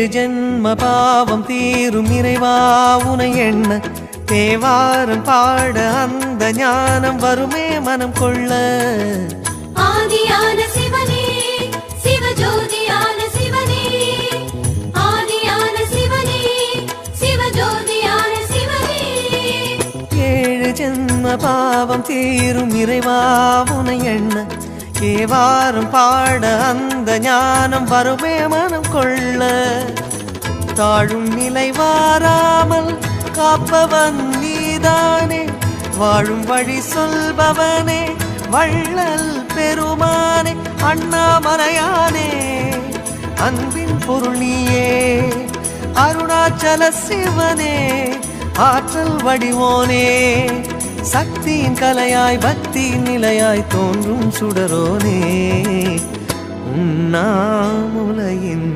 ஏழு ஜென்ம பாவம் தீரும் இறைவா உனை எண்ண தேவாரம் பாட அந்த ஞானம் வருமே மனம் கொள்ள. ஆதியான சிவனே சிவஜோதியான சிவனே, ஆதியான சிவனே சிவஜோதியான சிவனே. ஏழு ஜென்ம பாவம் தீரும் இறைவா உனை எண்ண தேவாரம் பாட அந்த ஞானம் வருமே மனம் கொள்ள. தாழும் நிலை வாராமல் காப்பவன் நீதானே, வாழும் வழி சொல்பவனே வள்ளல் பெருமானே, அண்ணாமலையானே அன்பின் பொருள் நீயே, அருணாச்சல சிவனே ஆற்றல் வடிவோனே, சக்தியின் கலையாய் பக்தியின் நிலையாய் தோன்றும் சுடரோனே, உண்ணாமுலையின்